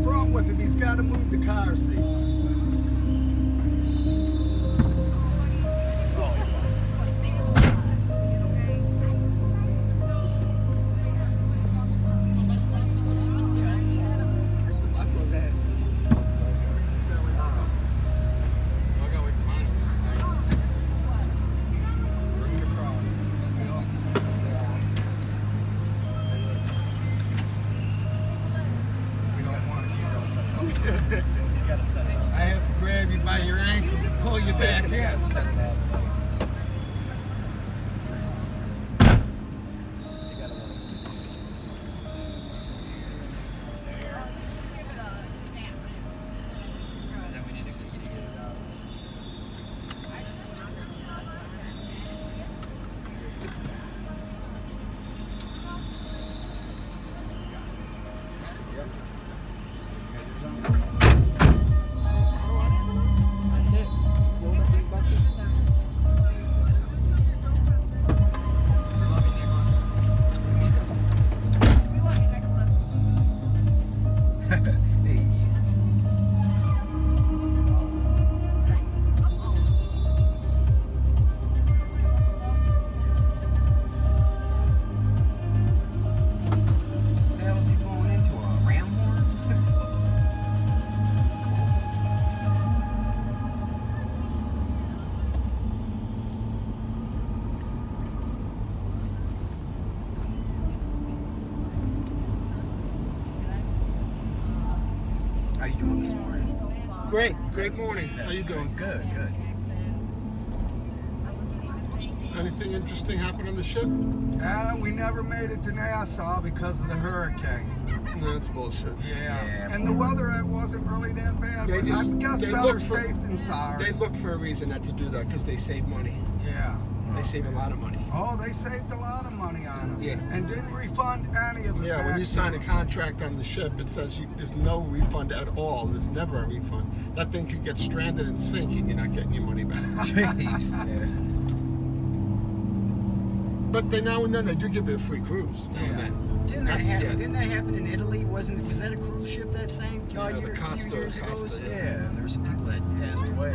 front with him. He's got to move the car seat. I have to grab you by your ankles and pull you back in. How you doing this morning? Great morning. How you doing? Good, good. Anything interesting happened on the ship? We never made it to Nassau because of the hurricane. No, that's bullshit. Yeah. And the weather wasn't really that bad. They But just- I guess they better look for- safe than sorry. They look for a reason not to do that because they save money. Yeah. They save a lot of money. Oh, they saved a lot of money on us. Yeah. And didn't refund any of it. Yeah, when back you to sign a us. contract on the ship, it says there's no refund at all. There's never a refund. That thing could get stranded and sink, and you're not getting your money back. Jeez. Yeah. But they now and then they do give you a free cruise. Now and then. Didn't that That's- happen? yeah. Didn't that happen in Italy? Was that a cruise ship that sank? Yeah, the a few Costa, years ago? Costa, Yeah, yeah. and there were some people that passed away.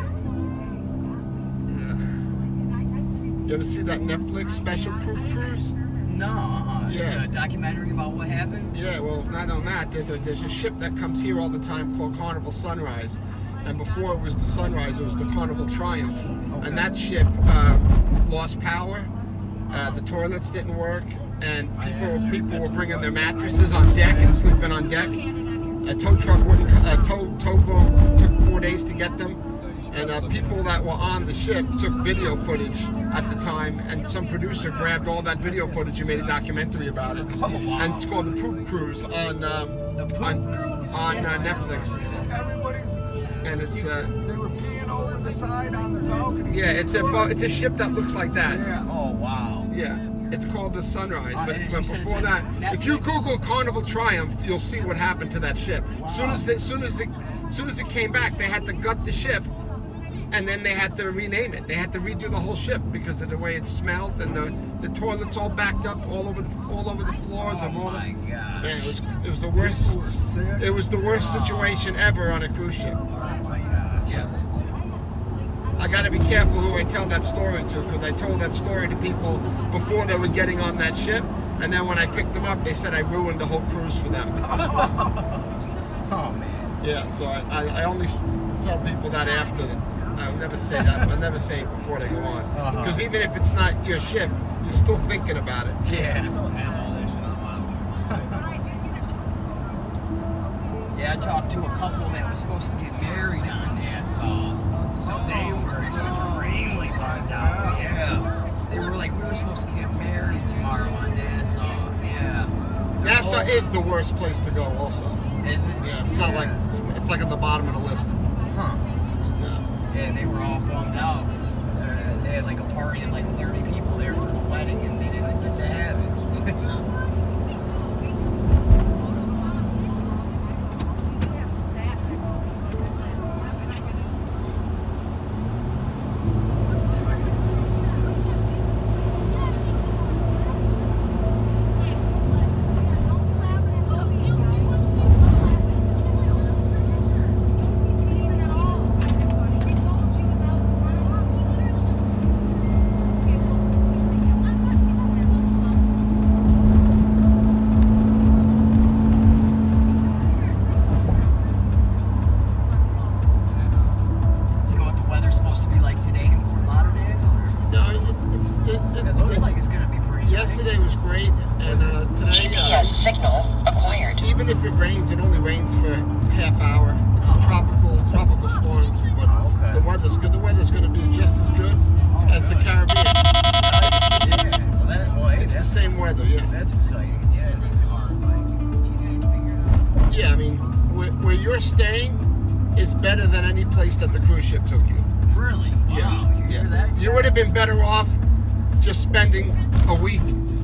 You ever see that Netflix special cruise? No, it's Yeah. a documentary about what happened. Yeah, well, not on that. There's a ship that comes here all the time called Carnival Sunrise, and before it was the Sunrise, it was the Carnival Triumph, Okay. and that ship lost power. The toilets didn't work, and people were bringing their mattresses on deck and sleeping on deck. A tow truck wouldn't. A towboat took 4 days to get them. And people that were on the ship took video footage at the time, and some producer grabbed all that video footage and made a documentary about it. Oh, wow. And it's called The Poop Cruise on Netflix. Everybody's. And it's They were peeing over the side on the balcony. yeah, it's a ship that looks like that. Yeah. Oh wow. Yeah, it's called the Sunrise. But and you but said it's before on that, if you Netflix? Google Carnival Triumph, you'll see what happened to that ship. Wow. Soon as it came back, they had to gut the ship, and then they had to rename it. They had to redo the whole ship because of the way it smelled, and the toilets all backed up all over the floors Oh of all my the. gosh. Yeah, it was the worst. People were sick. It was the worst situation ever on a cruise ship. Oh my gosh. Yeah. I got to be careful who I tell that story to, because I told that story to people before they were getting on that ship, and then when I picked them up, they said I ruined the whole cruise for them. Oh man. Yeah, so I only tell people that after. I'll never say that. I'll never say it before they go on, because even if it's not your ship, you're still thinking about it. Yeah. Yeah, I talked to a couple that was supposed to get married on Nassau, so they were extremely bummed out. Yeah. They were like, we were supposed to get married tomorrow on Nassau. Yeah. Nassau is the worst place to go. Also, Is it? yeah, it's not like it's like at the bottom of the list. Huh. Yeah. And they were all bummed out because they had like a party and like 30 people there for the wedding and they didn't get to have it. supposed to be like today in Fort Lauderdale? Or? No, It looks like it's gonna be pretty. Yesterday was great, and today, signal acquired. even if it rains, it only rains for half hour. It's tropical storm, but Okay. the weather's good. The weather's going to be just as good as the Caribbean. It's the same weather, yeah. That's exciting. Yeah. Yeah, I mean, where you're staying is better than any place that the cruise ship took you. Really? Wow. Yeah, You hear that? You would have been better off just spending a week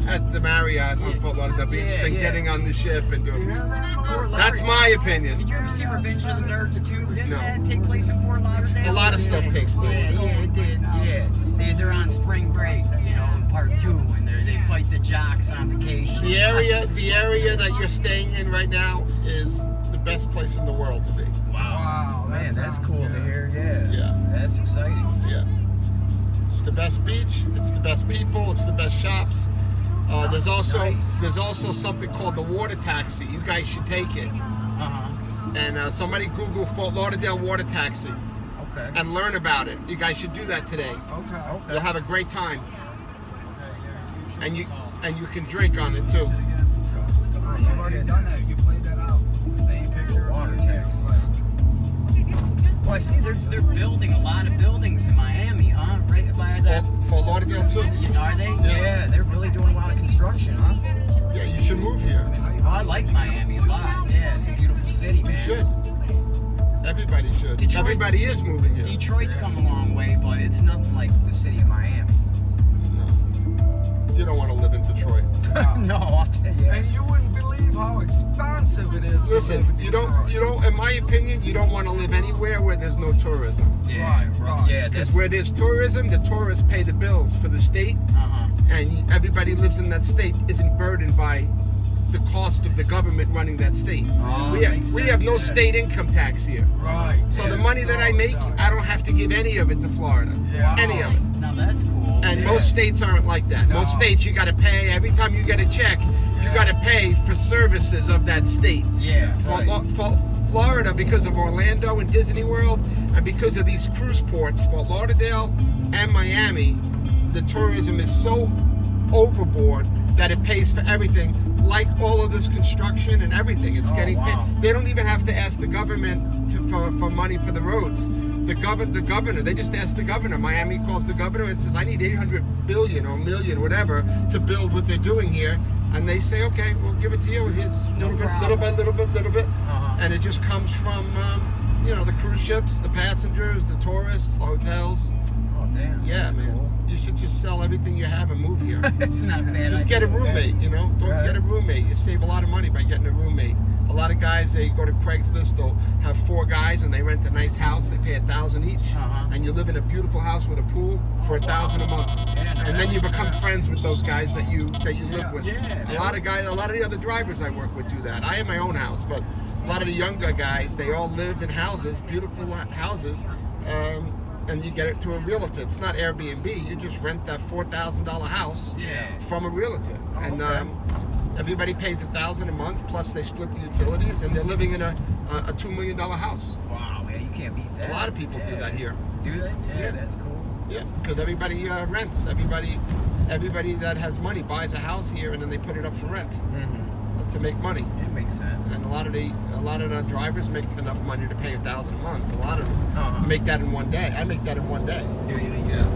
at the Marriott on Fort Lauderdale Beach than getting on the ship and doing. That's my opinion. Did you ever see Revenge of the Nerds 2? Didn't No. that take place in Fort Lauderdale? A lot of stuff takes place. Yeah, it did. Yeah, they're on spring break, in part 2, and they fight the jocks on vacation. The area that you're staying in right now is the best place in the world to be. Wow, that Man, that's sounds cool to good. hear. Yeah. Yeah. That's exciting. Yeah. It's the best beach. It's the best people. It's the best shops. There's also something called the water taxi. You guys should take it. And somebody Google Fort Lauderdale water taxi Okay. and learn about it. You guys should do that today. Okay. You'll have a great time, and you can drink on it too. I've already done that. You played that out. The same picture. Water taxi. Well, I see they're building a lot of buildings in Miami, huh? Right by that. Fort Lauderdale too. Are they? Yeah, they're really doing a lot of construction, huh? Yeah, you should move here. Oh, I like Miami a lot. Yeah, it's a beautiful city, man. You should. Everybody should. Detroit- Everybody is moving here. Detroit's come a long way, but it's nothing like the city of Miami. No. You don't want to live in Detroit. No, I'll tell you. And you wouldn't believe how expensive it is. to Listen, live in you don't, Detroit. in my opinion, you don't want to live anywhere where there's no tourism. Yeah, Right. Yeah, Because that's where there's tourism, the tourists pay the bills for the state, and everybody lives in that state isn't burdened by the cost of the government running that state. Oh, makes we have sense, no yeah. state income tax here. Right. So the money that I make, I don't have to give any of it to Florida. Yeah. Any of it. Now that's cool. And most states aren't like that. No. Most states, you got to pay. Every time you get a check, you got to pay for services of that state. Yeah. For Florida, because of Orlando and Disney World, and because of these cruise ports, Fort Lauderdale and Miami, the tourism is so overboard that it pays for everything, like all of this construction and everything. It's getting paid. They don't even have to ask the government for money for the roads. The governor, they just ask the governor. Miami calls the governor and says, I need 800 billion or million, whatever, to build what they're doing here. And they say, okay, we'll give it to you. Here's little bit. And it just comes from, the cruise ships, the passengers, the tourists, the hotels. Oh damn. Yeah, that's man. Cool. You should just sell everything you have and move here. It's not bad. Just get a roommate, Don't get a roommate. You save a lot of money by getting a roommate. A lot of guys, they go to Craigslist, they'll have 4 guys and they rent a nice house. They pay $1,000 each, and you live in a beautiful house with a pool for $1,000 a month. And then you become friends with those guys that you live with. Yeah. A lot of the other drivers I work with do that. I have my own house, but a lot of the younger guys, they all live in houses, beautiful houses. And you get it to a realtor. It's not Airbnb. You just rent that $4,000 house from a realtor, and everybody pays $1,000 a month. Plus they split the utilities, and they're living in a $2 million house. Wow, yeah, you can't beat that. A lot of people do that here. Do they? Yeah. That's cool. Yeah, because everybody rents. Everybody that has money buys a house here, and then they put it up for rent to make money. It makes sense. And a lot of the drivers make enough money to pay $1,000 a month. A lot of them make that in one day. I make that in one day. Do you? Yeah.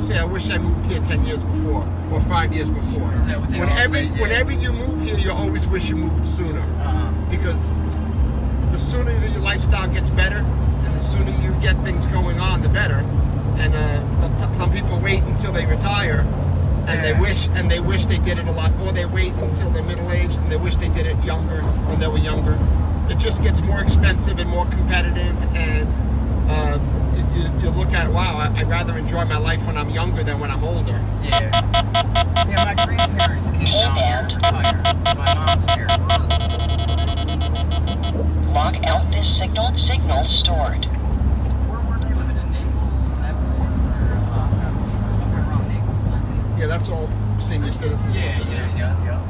say, I wish I moved here 10 years before or 5 years before. Is that what they all say? Yeah. Whenever you move here, you always wish you moved sooner. Because the sooner that your lifestyle gets better and the sooner you get things going on, the better. And some people wait until they retire and they wish they did it a lot, or they wait until they're middle-aged and they wish they did it younger when they were younger. It just gets more expensive and more competitive, and you look at, wow, I'd rather enjoy my life when I'm younger than when I'm older. Yeah. Yeah, my grandparents came down here and retired. My mom's parents. Log out this signal. Signal stored. Where were they living in Naples? Is that where somewhere around Naples, I think? Yeah, that's all senior citizens over there. Yeah.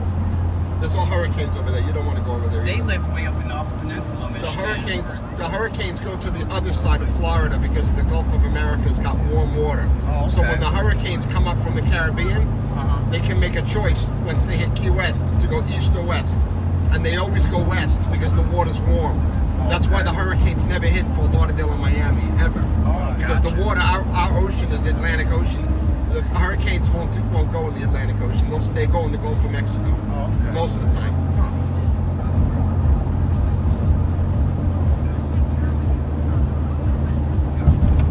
There's all hurricanes over there. You don't want to go over there They either. live way up in the Upper Peninsula, Michigan. The hurricanes go to the other side of Florida because the Gulf of America's got warm water. Oh, okay. So when the hurricanes come up from the Caribbean, they can make a choice once they hit Key West to go east or west. And they always go west because the water's warm. That's why the hurricanes never hit Fort Lauderdale and Miami, ever. Oh, Because the gotcha. water, our ocean is the Atlantic Ocean. The hurricanes won't go in the Atlantic Ocean. They go in the Gulf of Mexico Okay. most of the time.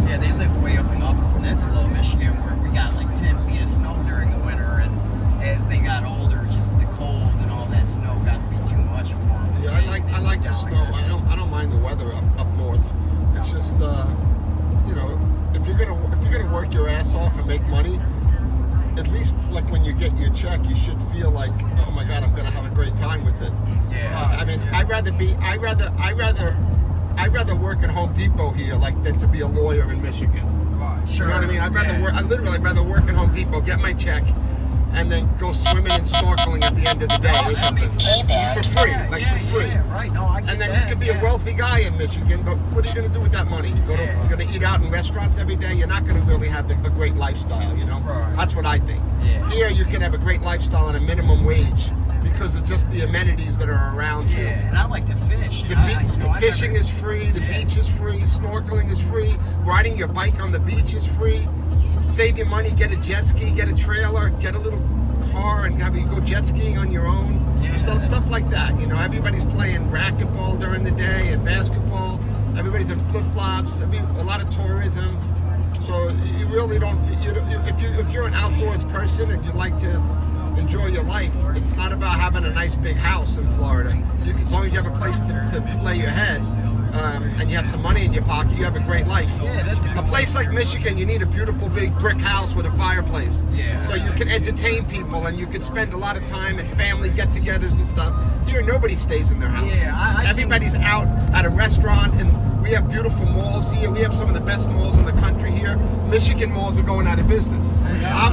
Yeah, they live way up in the Upper Peninsula of Michigan where we got like 10 feet of snow during the winter, and as they got older, just the cold and all that snow got to be too much for them. Yeah, I like the snow. I don't mind the weather up north. It's just if you're gonna work your ass off and make money, at least like when you get your check, you should feel like, oh my God, I'm gonna have a great time with it. Yeah. I mean, I'd rather work at Home Depot here than to be a lawyer in Michigan. Right, sure. You know what I mean? I'd rather work at Home Depot, get my check, and then go swimming and snorkeling at the end of the day or that something. makes sense. For free, for free. Yeah, right. No, I get And then that. you could be a wealthy guy in Michigan, but what are you going to do with that money? You're going to eat out in restaurants every day? You're not going to really have a great lifestyle, you know? Right. That's what I think. Yeah. Here you can have a great lifestyle on a minimum wage because of just the amenities that are around you. Yeah, and I like to fish. Fishing is free, the beach is free, snorkeling is free, riding your bike on the beach is free. Save your money, get a jet ski, get a trailer, get a little car and have you go jet skiing on your own. Stuff like that. You know, everybody's playing racquetball during the day and basketball. Everybody's in flip-flops. A lot of tourism. So you really don't. If you're an outdoors person and you like to enjoy your life, it's not about having a nice big house in Florida. As long as you have a place to play your head. And you have some money in your pocket, you have a great life. Yeah, that's a place like Michigan, you need a beautiful big brick house with a fireplace. Yeah. So you can entertain people and you can spend a lot of time and family get-togethers and stuff. Here, nobody stays in their house. Yeah, Everybody's out at a restaurant, and we have beautiful malls here. We have some of the best malls in the country here. Michigan malls are going out of business. Our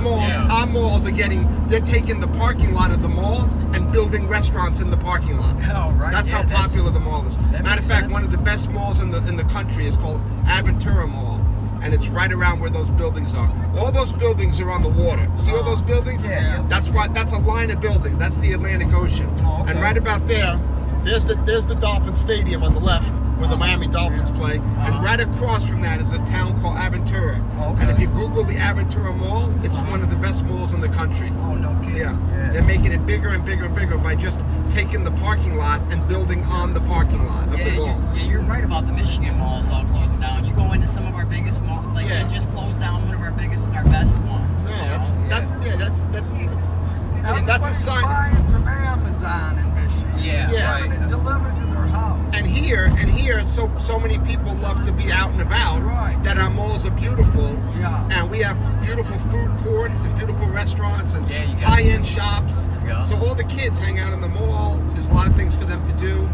malls they're taking the parking lot of the mall and building restaurants in the parking lot. Oh, right. That's how popular the mall is. Matter of fact, sense. one of the best malls in the country is called Aventura Mall, and it's right around where those buildings are. All those buildings are on the water. See all those buildings? Yeah. That's a line of buildings. That's the Atlantic Ocean. Oh, okay. And right about there's the Dolphin Stadium on the left where the Miami Dolphins play, and right across from that is a town called Aventura. Okay. And if you Google the Aventura Mall, it's one of the best malls in the country. Oh, no kidding. Yeah, they're making it bigger and bigger and bigger by just taking the parking lot and building on the parking lot of the mall. Yeah, you're right about the Michigan malls all closing down. You go into some of our biggest malls, they just closed down one of our biggest and our best ones. No, that's a sign. Buying from Amazon in Michigan. Yeah, Having right. it delivered to their house. And here, so many people love to be out and about. Right. That our malls are beautiful. Yeah. And we have beautiful food courts and beautiful restaurants and Yeah, you got high-end shops. Yeah. So all the kids hang out in the mall. There's a lot of things for them to do.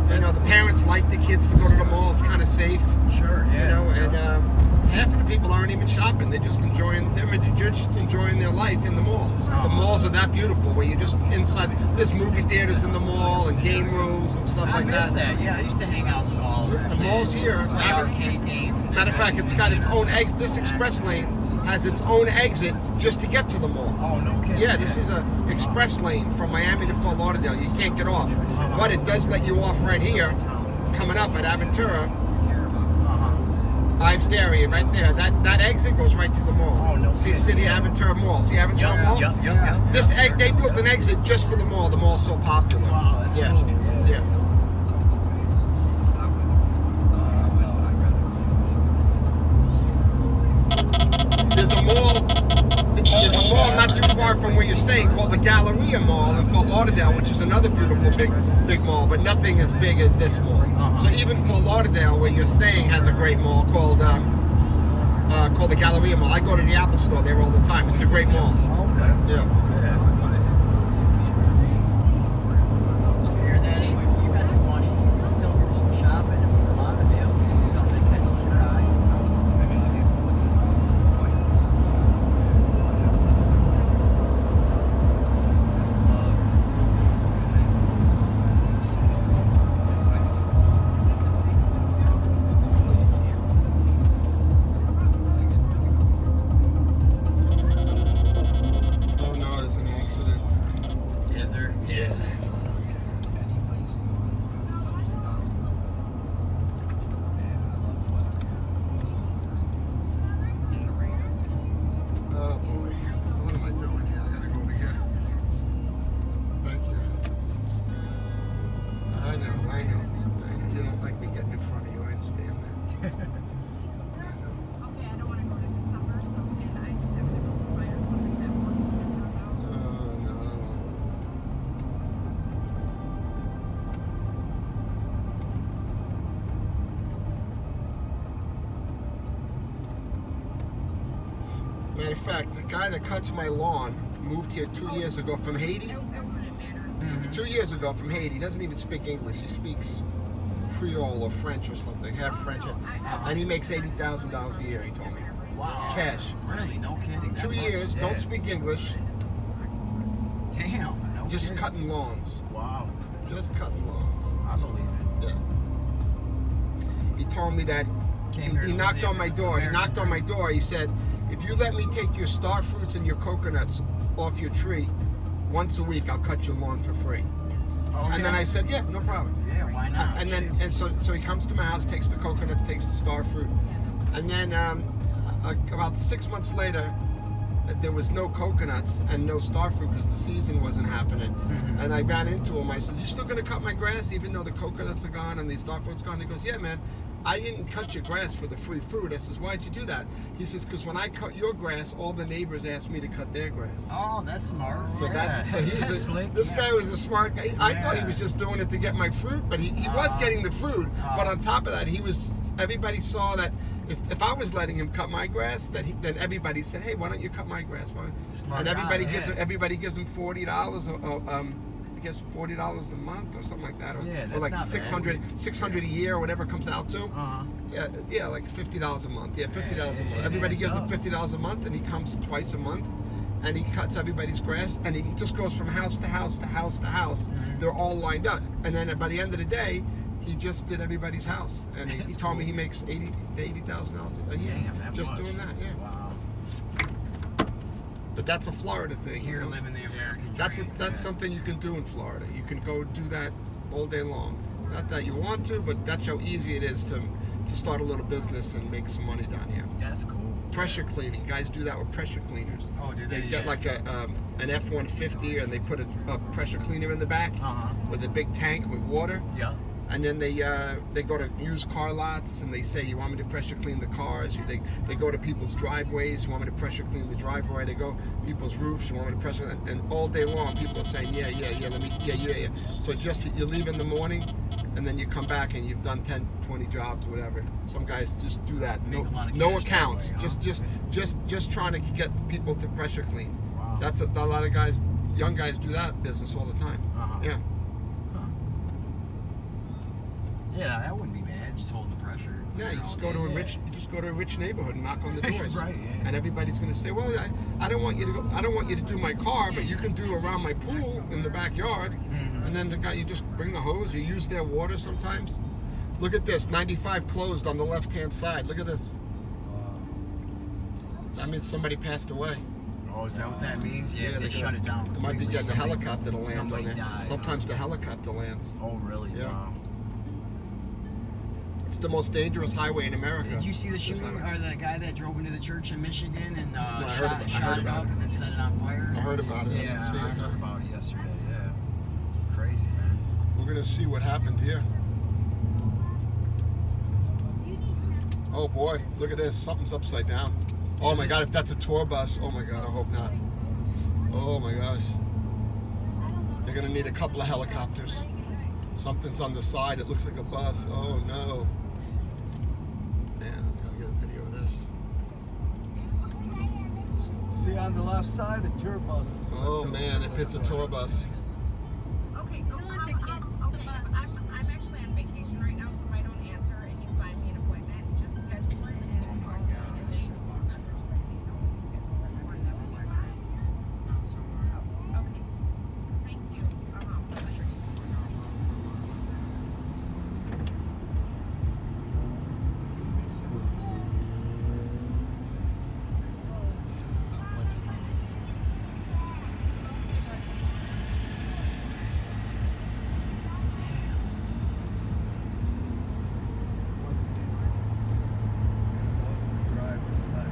The parents like the kids to go to the mall. It's kind of safe. Sure, yeah. And half of the people aren't even shopping. They're just enjoying their life in the mall. The malls are that beautiful where you're just inside. There's movie theaters in the mall and game rooms and stuff I like miss that. Yeah, I used to hang out in the malls. The malls here. Play arcade games. Matter of fact, it's got its own exit. This express lane has its own exit just to get to the mall. Oh, no kidding. Yeah, this is a express lane from Miami to Fort Lauderdale. You can't get off, but it does let you off right here, coming up at Aventura. Ives Dairy, right there. That exit goes right to the mall. Oh, no See kidding. City Aventura Mall. See Aventura Mall? Yep. This they built an exit just for the mall. The mall's so popular. Wow, that's yeah. cool. Yeah. There's a mall not too far from where you're staying called the Galleria Mall in Fort Lauderdale, which is another beautiful big mall, but nothing as big as this mall. So even Fort Lauderdale, where you're staying, has a great mall called the Galleria Mall. I go to the Apple Store there all the time. It's a great mall. Okay. Yeah. So hear that? You got some money. You can still do some shopping in Fort Lauderdale. If you see something that catches your eye. Matter of fact, the guy that cuts my lawn moved here 2 years ago from Haiti. 2 years ago from Haiti. He doesn't even speak English. He speaks Creole or French or something, half French. And he makes $80,000 a year, he told me. Wow. Cash. Really? No kidding. 2 years, don't speak English. Damn. No Just kidding. cutting lawns. Wow. Just cutting lawns. I believe it. Yeah. He told me that he knocked on my door. He knocked on my door. He said, if you let me take your star fruits and your coconuts off your tree once a week, I'll cut your lawn for free. Okay. And then I said, yeah, no problem. Yeah, why not? And so he comes to my house, takes the coconuts, takes the star fruit. And then about 6 months later, there was no coconuts and no star fruit because the season wasn't happening. And I ran into him. I said, you still going to cut my grass even though the coconuts are gone and the star fruit's gone? He goes, yeah, man. I didn't cut your grass for the free fruit. I says, why'd you do that? He says, because when I cut your grass, all the neighbors asked me to cut their grass. Oh, that's smart. So yeah. that's slick. This guy was a smart guy. I thought he was just doing it to get my fruit, but he was getting the fruit. But on top of that, everybody saw that if I was letting him cut my grass, then everybody said, hey, why don't you cut my grass? Smart And everybody guy, gives him $40 I guess $40 a month or something like that, or that's like not bad. $600 a year or whatever it comes out to. Yeah, like $50 a month. Yeah, $50 a month. Everybody gives him $50 a month, and he comes twice a month, and he cuts everybody's grass, and he just goes from house to house to house to house. They're all lined up, and then by the end of the day, he just did everybody's house, and he told me he makes $80,000 a year just doing that. Yeah. Wow. But that's a Florida thing. Here, living the American dream. That's something you can do in Florida. You can go do that all day long. Not that you want to, but that's how easy it is to start a little business and make some money down here. That's cool. Pressure cleaning. Guys do that with pressure cleaners. Oh, do they? They get like an F-150 and they put a pressure cleaner in the back with a big tank with water. Yeah. And then they go to used car lots and they say, you want me to pressure clean the cars? They go to people's driveways, you want me to pressure clean the driveway? They go to people's roofs, you want me to pressure, and all day long people are saying, yeah. So just you leave in the morning and then you come back and you've done 10, 20 jobs, whatever. Some guys just do that. No accounts. Way, huh? Just trying to get people to pressure clean. Wow. That's a lot of guys, young guys do that business all the time. Yeah. Yeah, that wouldn't be bad. Just holding the pressure. Yeah, you just go to a rich neighborhood and knock on the doors. Right. Yeah. And everybody's going to say, "Well, I don't want you to go. I don't want you to do my car, but you can do around my pool in the backyard." And then the guy, you just bring the hose. You use their water sometimes. Look at this. 95 closed on the left-hand side. Look at this. That means somebody passed away. Oh, is that what that means? Yeah, they shut it down. They might be getting a helicopter to land on somebody there. died. Sometimes the helicopter lands. Oh, really? Yeah. Wow. It's the most dangerous highway in America. Did you see the This shooting highway. or the guy that drove into the church in Michigan and I heard shot, about- I shot heard it about up it. and then set it on fire? I heard about it. I Yeah, didn't see I it. heard about it yesterday. Yeah, crazy, man. We're gonna see what happened here. Oh boy, look at this. Something's upside down. Oh my God, if that's a tour bus. Oh my God, I hope not. Oh my gosh. They're gonna need a couple of helicopters. Something's on the side. It looks like a bus. Oh no. Man, I'm gonna get a video of this. See on the left side, a tour bus. Oh man, if it's a tour bus. Okay, go on the kids. Okay, I'm actually on vacation right now, so if I don't answer and you find me an appointment, just schedule it and Oh my I'll God. and then you can message let me know when you schedule it. Or that will be fine. Okay. Thank you. Was the driver's side.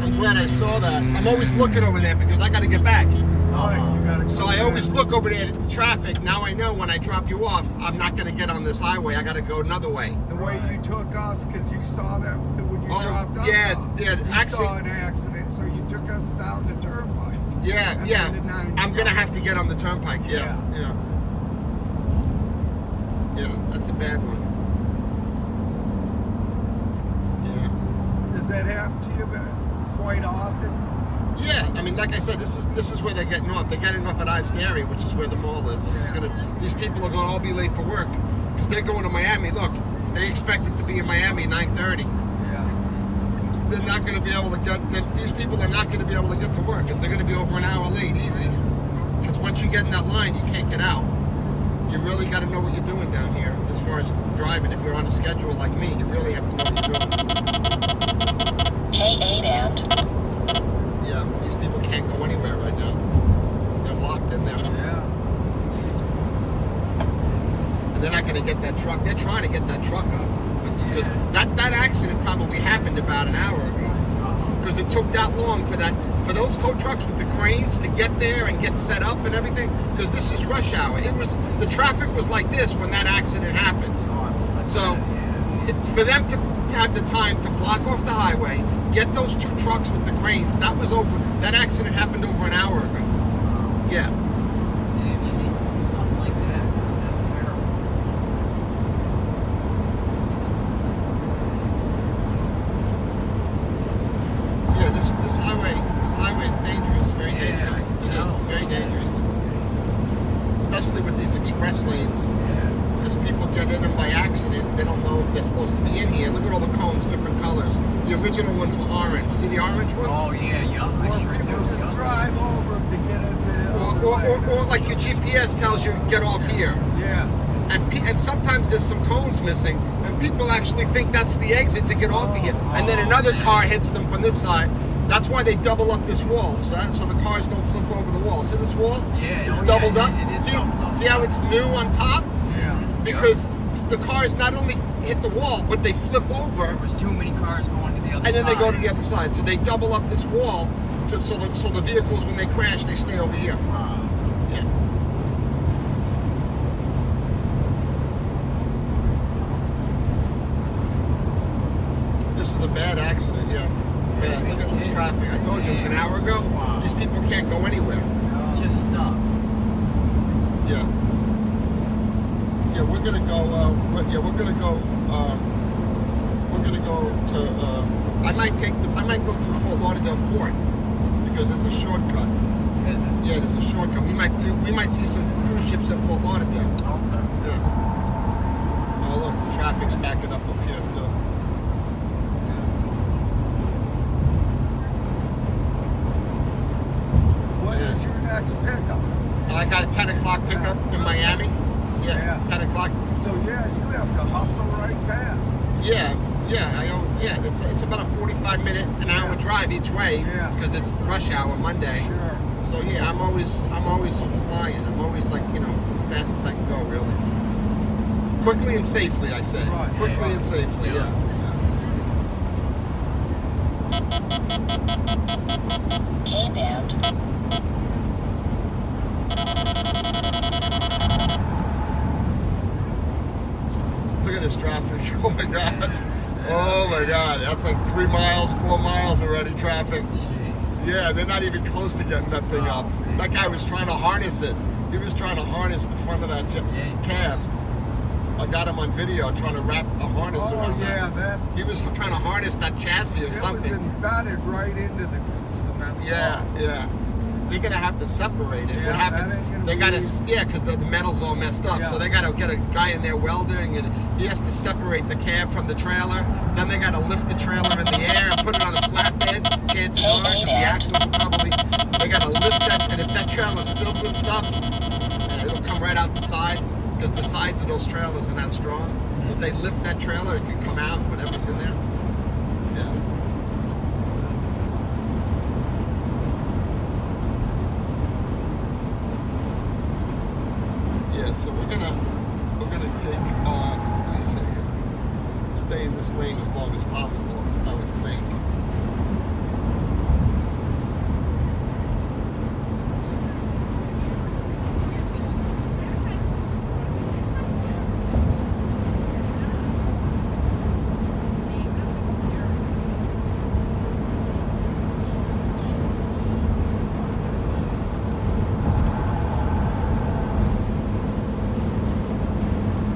I'm glad I saw that. I'm always looking over there because I gotta get back. Oh, you gotta So I always look over there at the traffic. Now I know when I drop you off, I'm not gonna get on this highway. I gotta go another way. The way you took us, because you saw that when you Oh, dropped us yeah, off. yeah, You actually- saw an accident, so you took us down the turnpike. Yeah, And yeah. then the 90 I'm gonna have to get on the turnpike. Yeah, Yeah. yeah. Yeah, that's a bad one. Yeah. Does that happen to you quite often? Yeah, I mean, like I said, this is where they're getting off. They're getting off at Ives Dairy, which is where the mall is. These people are gonna all be late for work because they're going to Miami. Look, they expect it to be in Miami 9:30. Yeah. They're not gonna be able to get. These people are not gonna be able to get to work. They're gonna be over an hour late, easy. Because once you get in that line, you can't get out. You really got to know what you're doing down here as far as driving. If you're on a schedule like me, you really have to know what you're doing. K8 and Yeah, these people can't go anywhere right now. They're locked in there. Yeah. And they're not going to get that truck. They're trying to get that truck up. Because that accident probably happened about an hour ago. Because it took that long for those tow trucks with the cranes to get there and get set up and everything. Because this is rush hour. The traffic was like this when that accident happened. So for them to have the time to block off the highway, get those two trucks with the cranes, that accident happened over an hour ago. Yeah. Damn, you hate to see something like that. That's terrible. Yeah, this highway is dangerous, very Yeah, dangerous. I can It tell. is very dangerous. Especially with these express lanes. Because people get in them by accident. They don't know if they're supposed to be in here. Look at all the cones, different colors. The original ones were orange. See the orange ones? Oh yeah, yeah. I Or sure people do. just yeah. drive over them to get into Or like your GPS tells you, get off here. Yeah. And sometimes there's some cones missing, and people actually think that's the exit to get off of here. And then another car hits them from this side. That's why they double up this wall, so the cars don't flip over the wall. See this wall? Yeah, It's oh, doubled yeah, up. it is See, doubled up. see how it's new on top? Yeah. Because the cars not only hit the wall, but they flip over, There was too many cars going to the other and then side. they go to the other side. So they double up this wall, so the vehicles, when they crash, they stay over here. Wow. Yeah. This is a bad accident, yeah. Bad. Look at this traffic. I told you it was an hour ago. Wow. These people can't go anywhere. Just stuck. Yeah. Yeah, we're gonna go. We're gonna go. We're gonna go to. I might go through Fort Lauderdale Port because there's a shortcut. Is it? Yeah, there's a shortcut. We might see some cruise ships at Fort Lauderdale. Okay. Yeah. Oh look, the traffic's backing up here too. What is your next pickup? I got a 10 o'clock pickup in Miami. Yeah, Yeah. 10 o'clock. So yeah, you have to hustle right back. Yeah. It's about a 45-minute, an hour drive each way Yeah. because it's rush hour Monday. Sure. So yeah, I'm always flying. I'm always like, you know, fast as I can go, really. Quickly and safely, I say. Right. Quickly and safely, yeah. K-bound. Look at this traffic. Oh my God. Oh my God. That's like 3 miles, 4 miles already traffic. Yeah, they're not even close to getting that thing up. That guy was trying to harness it. He was trying to harness the front of that cab. I got him on video trying to wrap a harness Oh around yeah, that. that He was trying to harness that chassis or it was something. embedded right into the cement. Yeah, yeah. They're gonna have to separate it. Yeah, What happens? that ain't gonna They gotta, be- yeah, because the metal's all messed up. Yeah. So they gotta get a guy in there welding, and he has to separate the cab from the trailer. Then they gotta lift the trailer in the air and put it on a flatbed. Chances are, because the axles are probably, they gotta lift that. And if that trailer's filled with stuff, it'll come right out the side, because the sides of those trailers are not strong. So if they lift that trailer, it can come out, whatever's in there. Yeah. Yeah, so we're gonna take let me see, stay in this lane as long as possible, I would think.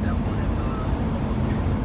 That one at the co-locator.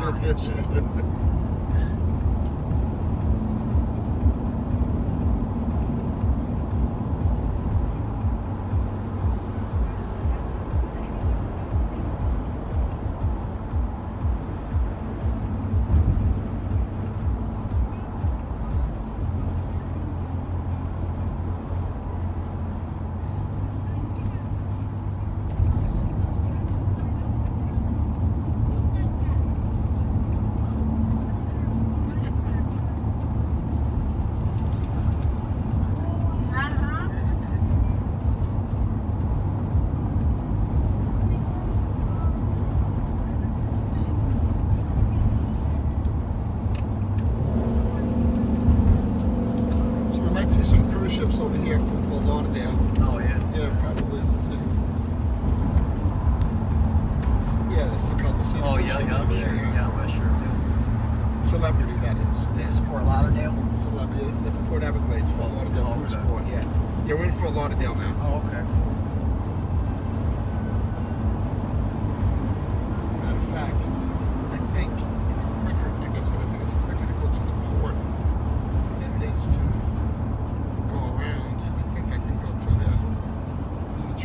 Jeez. Over here from Fort Lauderdale. Oh, yeah. Yeah, probably. Let's see. Yeah, there's a couple. Oh, yeah, over sure. there, Yeah, I'm sure do. Celebrity, that is. This is Fort Lauderdale? Celebrity. It's Port Everglades, Fort Lauderdale Oh, Cruise okay. Port. Yeah. Yeah, we're in Fort Lauderdale now. Oh, okay. Matter of fact, I think it's quicker. Like I said, I think it's quicker to go to the port than it is to go around. I think I can go through there. I'm gonna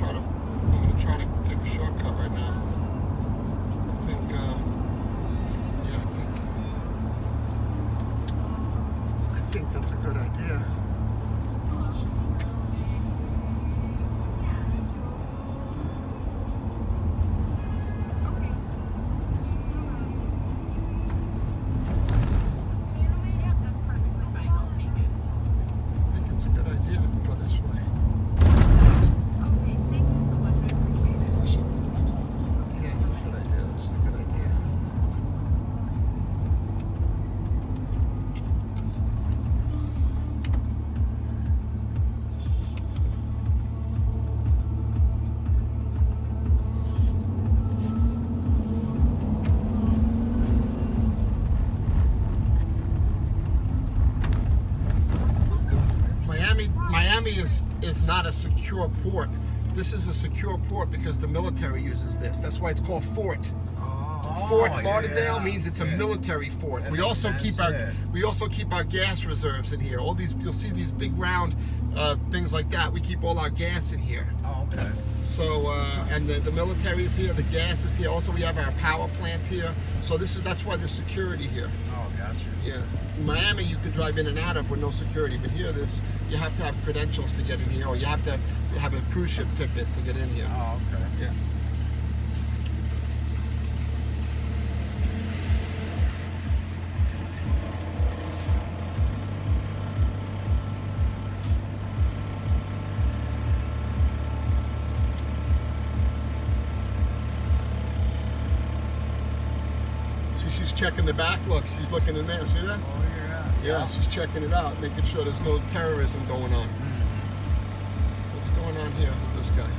try to take a shortcut right now. I think, I think that's a good idea. I think it's a good idea to go this way. Yeah, it's a good idea. This is a good idea. Miami is not a secure port. This is a secure port because the military uses this. That's why it's called Fort. Fort Lauderdale means it's a military fort. That We makes also sense, keep yeah. we also keep our gas reserves in here. All these, you'll see these big round things like that. We keep all our gas in here. Oh, okay. So and the military is here. The gas is here. Also, we have our power plant here. So that's why there's security here. Oh, gotcha. Yeah, in Miami you can drive in and out of with no security, but here you have to have credentials to get in here, or you have to have a cruise ship ticket to get in here. Oh, okay. Yeah. See, she's checking the back. Look, she's looking in there. See that? Oh, yeah. Yeah, she's checking it out, making sure there's no terrorism going on. What's going on here with this guy?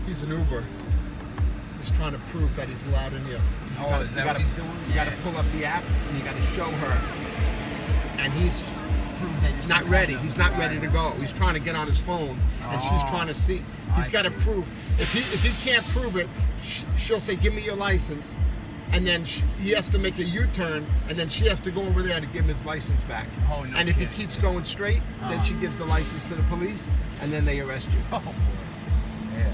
He's an Uber. He's trying to prove that he's allowed in here. Oh, is that what he's doing? You got to pull up the app and you got to show her. And he's Prove that you're not some ready. kind of He's not guy. ready to go. He's trying to get on his phone, and she's Oh. trying to see. He's I got to see. prove. If he can't prove it, she'll say, "Give me your license," and then he has to make a U-turn, and then she has to go over there to give him his license back. Oh, no and if he kidding. keeps going straight, then she gives the license to the police, and then they arrest you. Oh, boy. Yeah.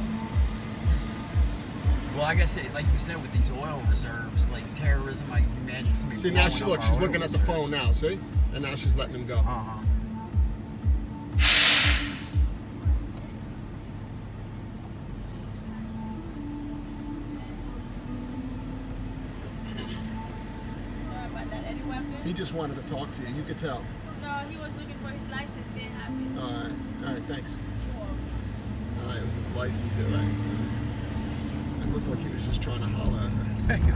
Well, I guess, like you said, with these oil reserves, like terrorism, I can imagine somebody See, now blowing up she's our looking oil at the reserves. phone now. See, and now she's letting him go. Uh-huh. Sorry about that. Any weapon? He just wanted to talk to you. You could tell. No, he was looking for his license. Didn't have it. All right, thanks. You It was his license, yeah, right? It looked like he was just trying to holler at her.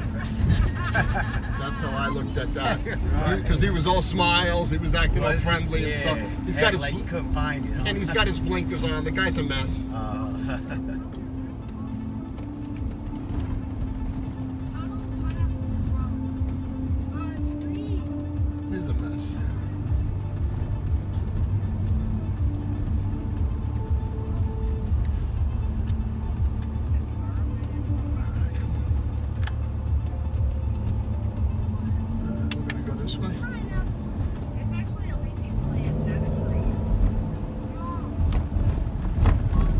That's how I looked at that. Because he was all smiles, he was acting all friendly and stuff. He's got his like he couldn't find it. Huh? and he's got his blinkers on. The guy's a mess. He's a mess. We're gonna go this way. It's actually a leafy plant, not a tree. This way.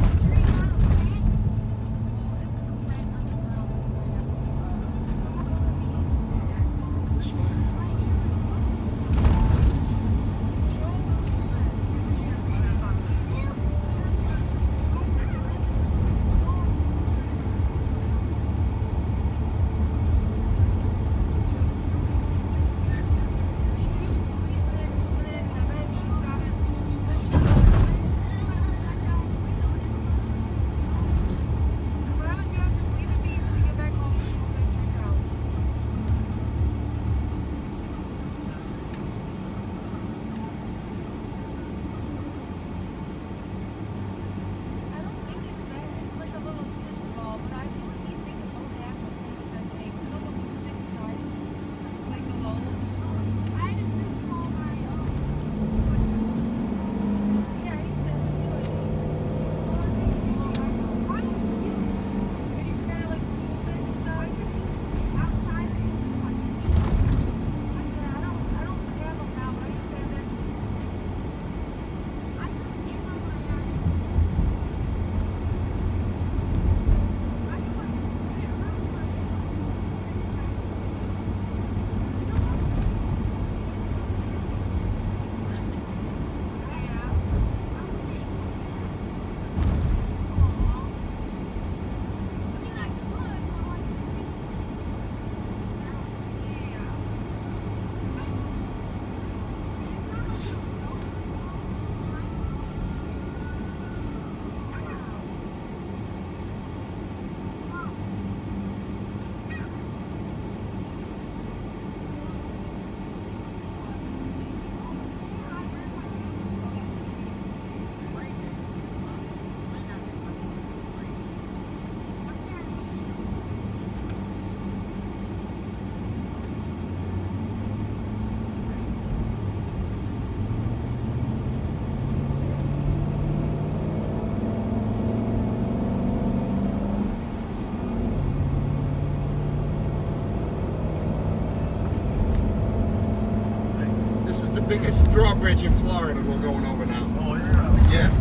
Biggest drawbridge in Florida we're going over now. Oh, is it? Yeah.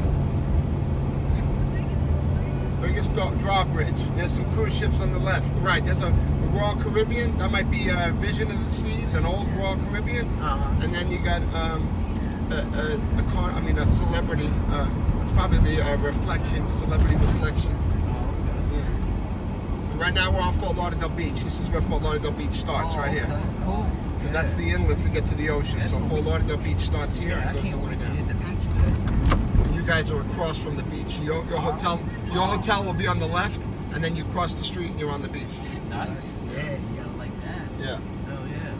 Biggest drawbridge. There's some cruise ships on the left. Right, there's a Royal Caribbean. That might be a Vision of the Seas, an old Royal Caribbean. And then you got a celebrity. It's probably the Reflection, Celebrity Reflection. Yeah. Right now we're on Fort Lauderdale Beach. This is where Fort Lauderdale Beach starts, right here. Cool. Because that's the inlet to get to the ocean. So Fort Lauderdale Beach starts here Yeah, I and goes can't all the way wait to down. hit the beach today. And you guys are across from the beach. Your hotel will be on the left, and then you cross the street and you're on the beach. Nice. Yeah, you gotta like that. Yeah. Oh yeah.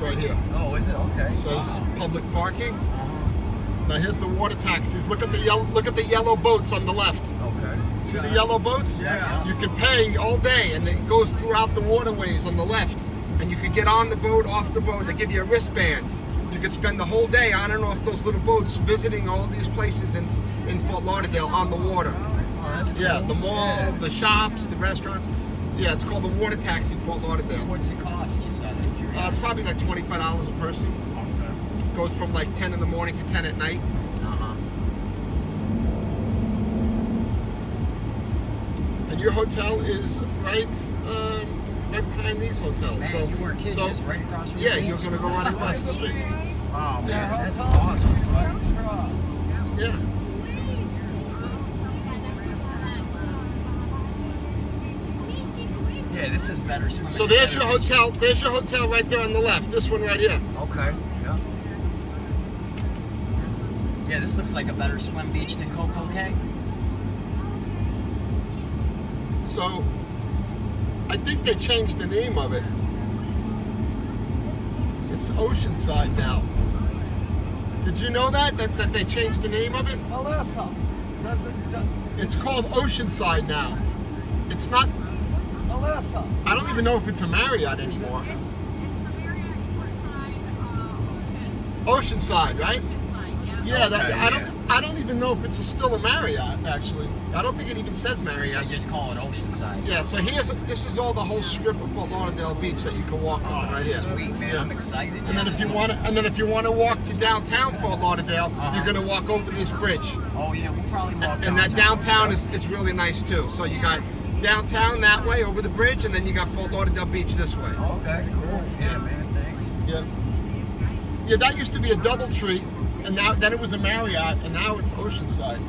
right here. Oh, is it? Okay. So this is public parking. Now here's the water taxis. Look at the yellow boats on the left. Okay. See the yellow boats? Yeah. You can pay all day, and it goes throughout the waterways on the left. And you could get on the boat, off the boat. They give you a wristband. You could spend the whole day on and off those little boats, visiting all these places in Fort Lauderdale on the water. Oh, that's cool. Yeah, the mall, the shops, the restaurants. Yeah, it's called the water taxi Fort Lauderdale. What's it cost? You said it. It's probably like $25 a person. Okay. Goes from like 10 in the morning to 10 at night. And your hotel is right behind these hotels. Man, so you were a kid just right across from yeah, the you're gonna go right across the street. Oh man, Yeah. that's awesome. Yeah. Yeah, this is better swimming. So there's your hotel. There's your hotel right there on the left. This one right here. Okay. Yeah. Yeah, this looks like a better swim beach than Coco Cay. So I think they changed the name of it. It's Oceanside now. Did you know that they changed the name of it? Melissa, It's called Oceanside now. It's not. Melissa. I don't even know if it's a Marriott anymore. It's the Marriott Courtyard Oceanside, right? Oceanside, Yeah, Okay, I don't even know if it's still a Marriott actually. I don't think it even says I Marriott. just call it Oceanside. Yeah, so this is all the whole strip of Fort Lauderdale Beach that you can walk on right here. Sweet man, Yeah. I'm excited. And then if you want to walk to downtown Fort Lauderdale, you're gonna walk over this bridge. Oh yeah, we'll probably walk And that downtown is really nice too. So you got downtown that way over the bridge, and then you got Fort Lauderdale Beach this way. Okay, cool. Yeah, man, thanks. Yeah. Yeah, that used to be a DoubleTree, and then it was a Marriott, and now it's Oceanside.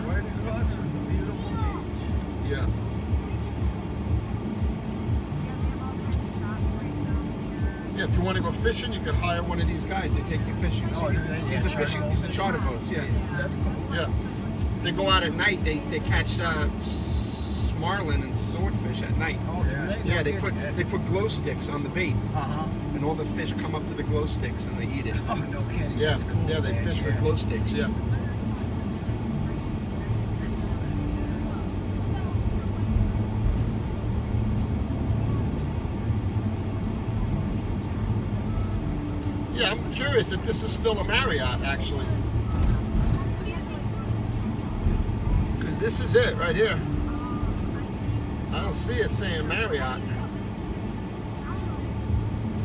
Right across from the beautiful beach. Yeah. Yeah, if you want to go fishing, you could hire one of these guys. They take you fishing. Oh, do they? Yeah, charter boats. These are charter boats. Yeah. That's cool. Yeah. They go out at night. They catch marlin and swordfish at night. Oh, do they? Yeah, they put glow sticks on the bait, Uh-huh. and all the fish come up to the glow sticks and they eat it. Oh, no kidding. Yeah, That's cool. yeah, they man. fish with glow sticks. Yeah. Yeah, I'm curious if this is still a Marriott actually, because this is it right here. I don't see it saying Marriott.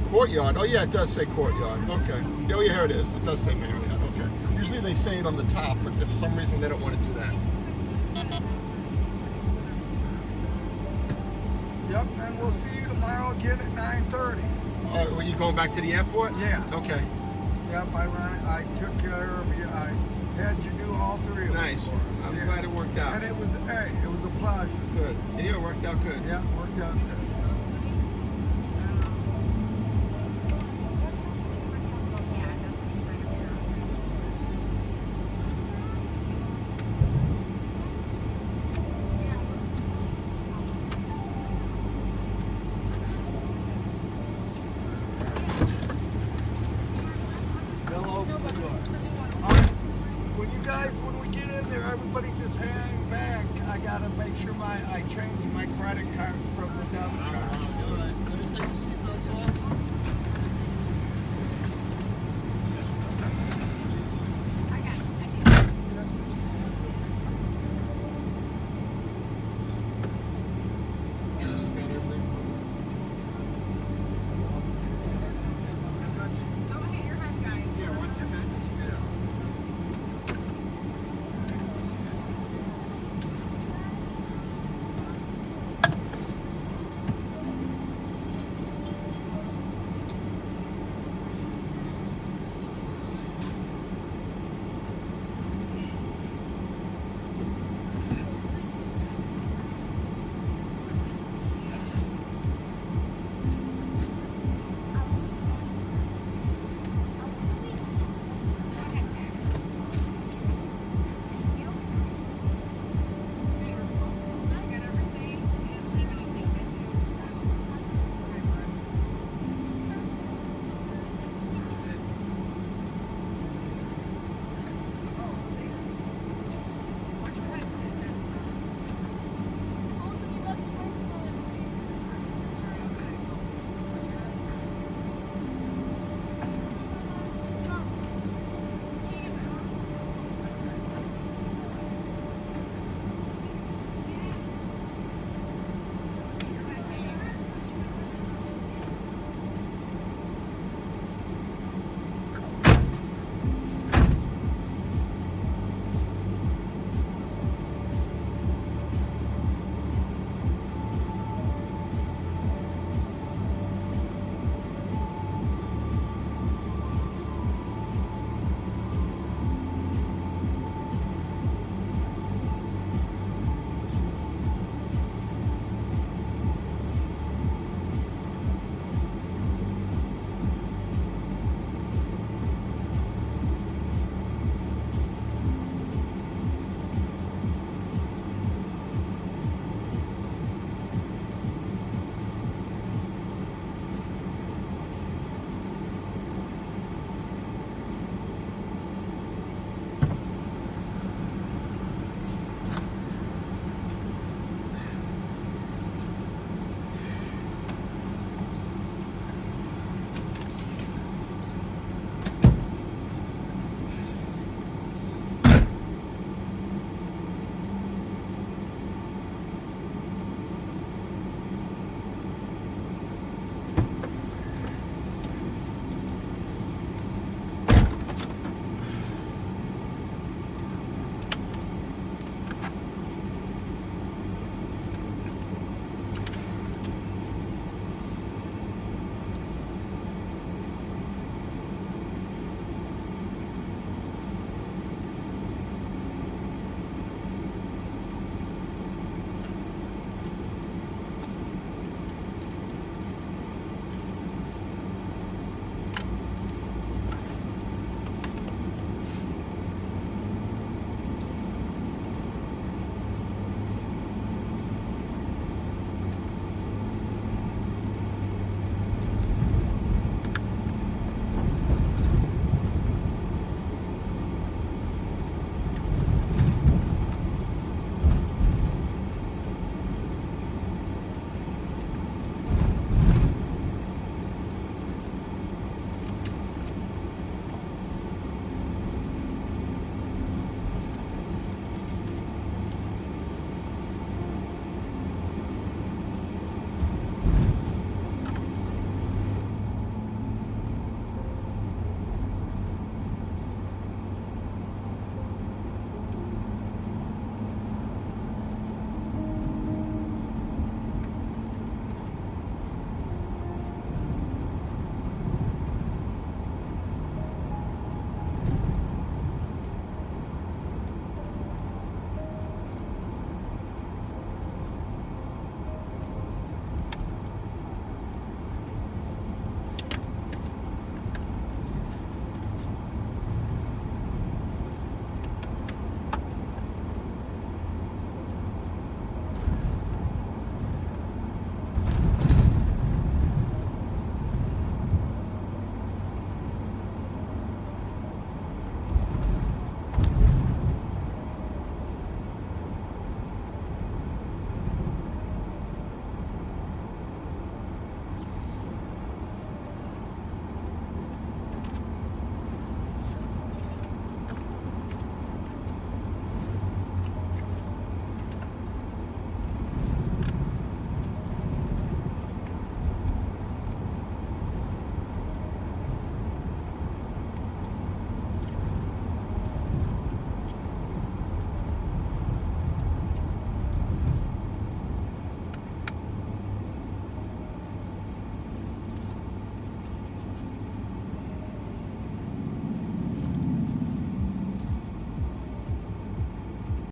Courtyard. Oh yeah, it does say Courtyard. Okay. Oh yeah, here it is. It does say Marriott. Okay. Usually they say it on the top, but if for some reason they don't want to do that. Yep, and we'll see you tomorrow again at 9:30. Were you going back to the airport? Yeah. Okay. Yep, I took care of you. I had you do all three of us Nice. for us. I'm yeah. glad it worked out. And it was a pleasure. Good. Yeah, it worked out good. Yeah, worked out good. They'll open the door. All right. When we get in there, everybody just hang back. I gotta make sure I change my credit card from the debit card. Let me take the seatbelts off.